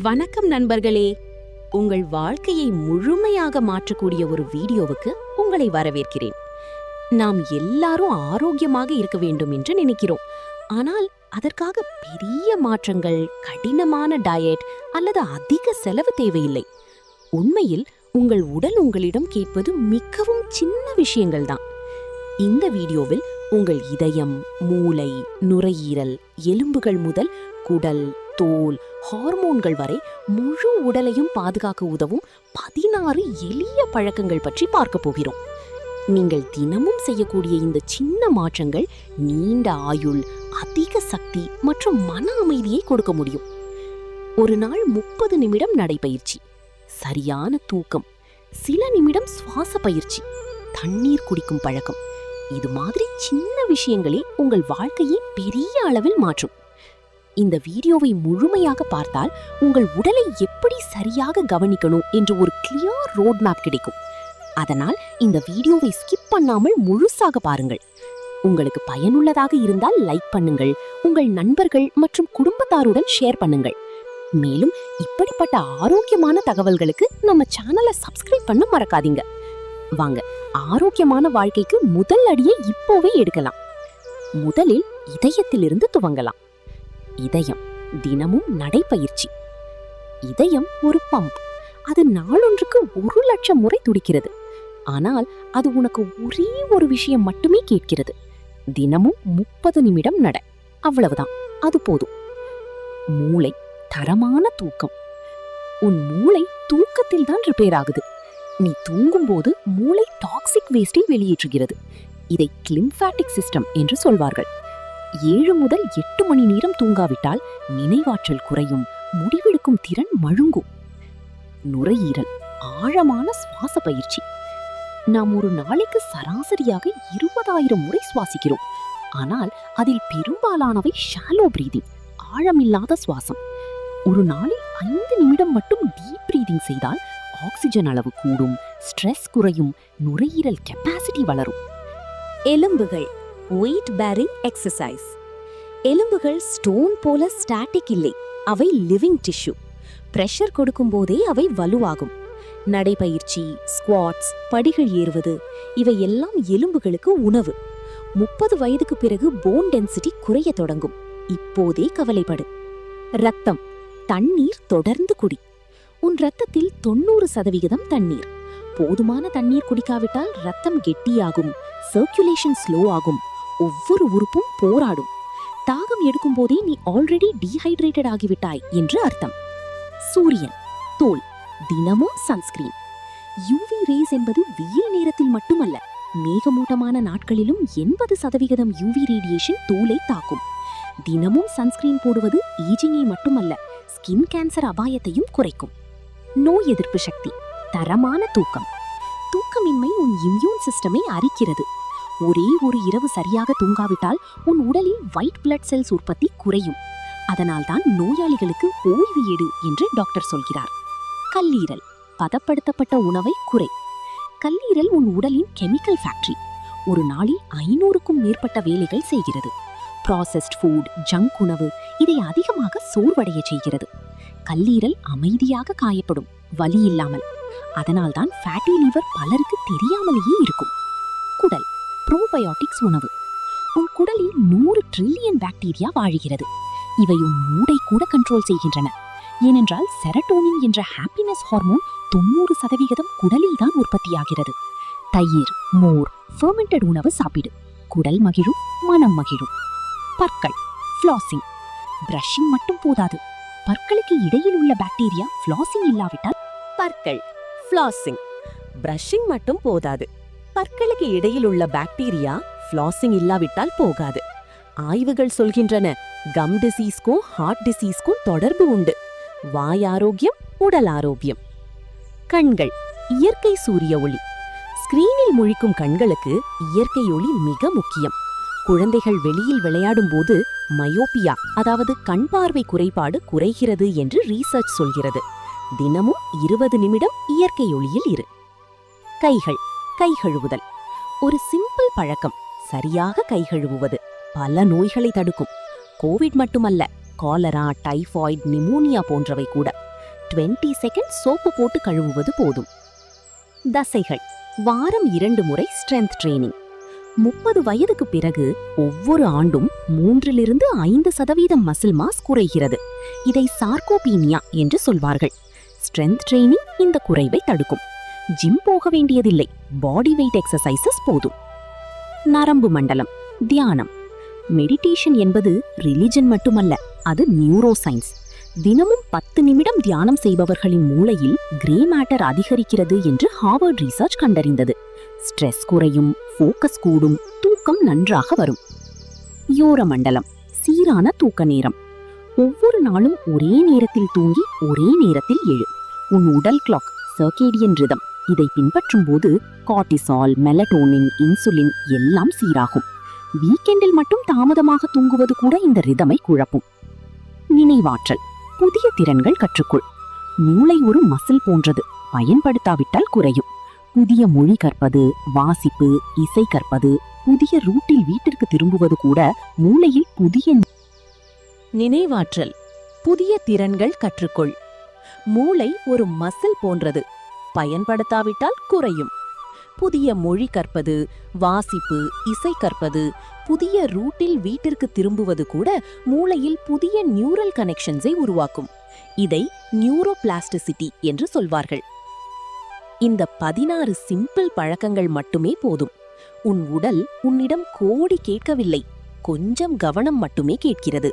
வணக்கம் நண்பர்களே, உங்கள் வாழ்க்கையை முழுமையாக மாற்றக்கூடிய ஒரு வீடியோவுக்கு உங்களை வரவேற்கிறேன். நாம் எல்லாரும் ஆரோக்கியமாக இருக்க வேண்டும் என்று நினைக்கிறோம். ஆனால் அதற்காக பெரிய மாற்றங்கள், கடினமான டயட் அல்லது அதிக செலவு தேவையில்லை. உண்மையில் உங்கள் உடல் உங்களிடம் கேட்பது மிகவும் சின்ன விஷயங்கள் தான். இந்த வீடியோவில் உங்கள் இதயம், மூளை, நுரையீரல், எலும்புகள் முதல் குடல், தோல், ஹார்மோன்கள் வரை முழு உடலையும் பாதுகாக்க உதவும் 16 எளிய பழக்கங்கள் பற்றி பார்க்க போகிறோம். நீங்கள் தினமும் செய்யக்கூடிய இந்த சின்ன மாற்றங்கள் நீண்ட ஆயுள், அதிக சக்தி மற்றும் மன அமைதியை கொடுக்க முடியும். ஒரு நாள் 30 நிமிடம் நடைபயிற்சி, சரியான தூக்கம், சில நிமிடம் சுவாச பயிற்சி, தண்ணீர் குடிக்கும் பழக்கம், இது மாதிரி சின்ன விஷயங்களே உங்கள் வாழ்க்கையை பெரிய அளவில் மாற்றும். இந்த வீடியோவை முழுமையாக பார்த்தால் உங்கள் உடலை எப்படி சரியாக கவனிக்கணும் என்று ஒரு கிளியர் ரோட் மேப் கிடைக்கும். அதனால் இந்த வீடியோவை ஸ்கிப் பண்ணாமல் முழுசாக பாருங்கள். உங்களுக்கு பயனுள்ளதாக இருந்தால் லைக் பண்ணுங்கள், உங்கள் நண்பர்கள் மற்றும் குடும்பத்தாருடன் ஷேர் பண்ணுங்கள். மேலும் இப்படிப்பட்ட ஆரோக்கியமான தகவல்களுக்கு நம்ம சேனலை சப்ஸ்கிரைப் பண்ண மறக்காதீங்க. வாங்க, ஆரோக்கியமான வாழ்க்கைக்கு முதல் அடியை இப்போவே எடுக்கலாம். முதலில் இதயத்திலிருந்து துவங்கலாம். இதயம் தினமும் நடைபயிற்சி. இதயம் ஒரு பம்ப். அது நாளொன்றுக்கு 1,00,000 முறை துடிக்கிறது. ஆனால் அது உனக்கு ஒரே ஒரு விஷயம் மட்டுமே கேட்கிறது. தினமும் 30 நிமிடம் நட. அவ்வளவுதான், அது போதும். மூளை தரமான தூக்கம். உன் மூளை தூக்கத்தில் தான் ரிப்பேர் ஆகுது. நீ தூங்கும் போது மூளை டாக்ஸிக் வேஸ்டை வெளியேற்றுகிறது. இதை லிம்பாட்டிக் சிஸ்டம் என்று சொல்வார்கள். 7 முதல் 8 மணி நேரம் தூங்காவிட்டால் நினைவாற்றல் குறையும், முடிவெடுக்கும் திறன் மழுங்கும். நுரையீரல் ஆழமான சுவாச பயிற்சி. நாம் ஒரு நாளைக்கு சராசரியாக 20,000 முறை சுவாசிக்கிறோம். ஆனால் அதில் பெரும்பாலானவை ஷாலோ பிரீதிங், ஆழமில்லாத சுவாசம். ஒரு நாளில் 5 நிமிடம் மட்டும் டீப் பிரீதிங் செய்தால் ஆக்சிஜன் அளவு கூடும், ஸ்ட்ரெஸ் குறையும், நுரையீரல் கெப்பாசிட்டி வளரும். எலும்புகள் வெயிட் பேரிங் எக்ஸசைஸ். எலும்புகள் ஸ்டோன் போல ஸ்டாட்டிக் இல்லை, அவை லிவிங் டிஷ்யூ. பிரஷர் கொடுக்கும் போதே அவை வலுவாகும். நடைபயிற்சி, ஸ்குவாட்ஸ், படிகள் ஏறுவது, இவை எல்லாம் எலும்புகளுக்கு உணவு. 30 வயதுக்கு பிறகு போன் டென்சிட்டி குறைய தொடங்கும். இப்போதே கவலைப்படு. ரத்தம், தண்ணீர் தொடர்ந்து குடி. உன் ரத்தத்தில் 90% தண்ணீர். போதுமான தண்ணீர் குடிக்காவிட்டால் ரத்தம் கெட்டியாகும், சர்க்குலேஷன் ஸ்லோ ஆகும், ஒவ்வொரு உறுப்பும் போராடும். தாகம் எடுக்கும் போதே நீ ஆல்ரெடி டீஹைட்ரேட்டட் ஆகிவிட்டாய் என்று அர்த்தம். சூரியன், தோல், தினமும் சன்ஸ்கிரீன். யூவி ரேஸ் என்பது வெயில் நேரத்தில் மட்டுமல்ல, மேகமூட்டமான நாட்களிலும் 80% யூவி ரேடியேஷன் தோலை தாக்கும். தினமும் சன்ஸ்கிரீன் போடுவது ஏஜிங்கை மட்டுமல்ல, ஸ்கின் கேன்சர் அபாயத்தையும் குறைக்கும். நோய் எதிர்ப்பு சக்தி, தரமான தூக்கம். தூக்கமின்மை உன் இம்யூன் சிஸ்டமை அரிக்கிறது. ஒரே ஒரு இரவு சரியாக தூங்காவிட்டால் உன் உடலில் ஒயிட் பிளட் செல்ஸ் உற்பத்தி குறையும். அதனால்தான் நோயாளிகளுக்கு ஓய்வு எடு என்று டாக்டர் சொல்கிறார். கல்லீரல், பதப்படுத்தப்பட்ட உணவை குறை. கல்லீரல் உன் உடலின் கெமிக்கல் ஃபேக்டரி. ஒரு நாளில் 500க்கும் மேற்பட்ட வேலைகள் செய்கிறது. ப்ராசஸ்ட் ஃபுட், ஜங்க் உணவு இதை அதிகமாக சோர்வடைய செய்கிறது. கல்லீரல் அமைதியாக காயப்படும், வலி இல்லாமல். அதனால்தான் ஃபேட்டி லிவர் பலருக்கு தெரியாமலேயே இருக்கும். குடல், ப்ரோபயோட்டிக்ஸ் உணவு. உன் குடலில் 100 ட்ரில்லியன் பாக்டீரியா வாழுகிறது. இவை உன் மூடை கூட கண்ட்ரோல் செய்கின்றன. ஏனென்றால் செரட்டோனின் என்ற ஹாப்பினஸ் ஹார்மோன் 90% குடலில் தான் உற்பத்தியாகிறது. தயிர், மோர், ஃபெர்மெண்டட் உணவு சாப்பிடு. குடல் மகிழும், மனம் மகிழும். பற்கள், ஃப்ளாசிங். பிரஷிங் மட்டும் போதாது, பற்களுக்கு இடையில் உள்ள பாக்டீரியா ஃப்ளாசிங் இல்லாவிட்டால் பற்கள் ஃப்ளாசிங். பிரஷிங் மட்டும் போதாது, பற்களுக்கு இடையில் உள்ள பாக்டீரியா ஃப்ளாசிங் இல்லாவிட்டால் போகாது. ஆய்வுகள் சொல்கின்றன, கம் டிசீஸ்க்கும் ஹார்ட் டிசீஸ்க்கும் தொடர்பு உண்டு. வாய் ஆரோக்கியம், உடல் ஆரோக்கியம். கண்கள், இயற்கை சூரிய ஒளி. ஸ்கிரீனில் முழிக்கும் கண்களுக்கு இயற்கை ஒளி மிக முக்கியம். குழந்தைகள் வெளியில் விளையாடும் போது மயோபியா, அதாவது கண் பார்வை குறைபாடு குறைகிறது என்று ரீசர்ச் சொல்கிறது. தினமும் 20 நிமிடம் இயற்கை ஒளியில் இரு. கைகள், கை கழுவுதல். ஒரு சிம்பிள் பழக்கம், சரியாக கை கழுவுவது பல நோய்களை தடுக்கும். கோவிட் மட்டுமல்ல, காலரா, டைபாய்டு, நிமோனியா போன்றவை கூட. 20 செகண்ட் சோப்பு போட்டு கழுவுவது போதும். தசைகள் வாரம் 2 முறை ஸ்ட்ரென்த் ட்ரெய்னிங். 30 வயதுக்கு பிறகு ஒவ்வொரு ஆண்டும் 3-5% மசில் மாஸ் குறைகிறது. இதை சார்கோபீனியா என்று சொல்வார்கள். ஸ்ட்ரென்த் ட்ரெய்னிங் இந்த குறைவை தடுக்கும். ஜிம் போக வேண்டியதில்லை, பாடி வெயிட் எக்ஸசைசஸ் போதும். நரம்பு மண்டலம் தியானம். மெடிடேஷன் என்பது ரிலிஜன் மட்டுமல்ல, அது நியூரோ சயின்ஸ். தினமும் 10 நிமிடம் தியானம் செய்பவர்களின் மூளையில் கிரே மேட்டர் அதிகரிக்கிறது என்று ஹார்வர்ட் ரிசர்ச் கண்டறிந்தது. ஸ்ட்ரெஸ் குறையும், ஃபோக்கஸ் கூடும், தூக்கம் நன்றாக வரும். யோர மண்டலம் சீரான தூக்க நேரம். ஒவ்வொரு நாளும் ஒரே நேரத்தில் தூங்கி ஒரே நேரத்தில் எழு. உன் உடல் கிளாக் சர்கேடியன் ரிதம் இதை பின்பற்றும் போது கார்டிசால், மெலட்டோனின், இன்சுலின் எல்லாம் சீராகும். வீக்கெண்டில் மட்டும் தாமதமாக தூங்குவது கூட இந்த ரிதமை குழப்பும். நினைவாற்றல் புதிய திறன்கள் கற்றுக்கொள். மூளை ஒரு மசில் போன்றது, பயன்படுத்தாவிட்டால் குறையும். புதிய மொழி கற்பது, வாசிப்பு, இசை கற்பது, புதிய ரூட்டில் வீட்டிற்கு திரும்புவது கூட மூளையில் புதிய நினைவாற்றல். புதிய திறன்கள் கற்றுக்கொள். மூளை ஒரு மசில் போன்றது, பயன்படுத்தாவிட்டால் குறையும். புதிய மொழி கற்பது, வாசிப்பு, இசை கற்பது, புதிய ரூட்டில் வீட்டிற்கு திரும்புவது கூட மூளையில் புதிய நியூரல் கனெக்ஷன்ஸை உருவாக்கும். இதை நியூரோபிளாஸ்டிசிட்டி என்று சொல்வார்கள். இந்த 16 சிம்பிள் பழக்கங்கள் மட்டுமே போதும். உன் உடல் உன்னிடம் கோடி கேட்கவில்லை, கொஞ்சம் கவனம் மட்டுமே கேட்கிறது.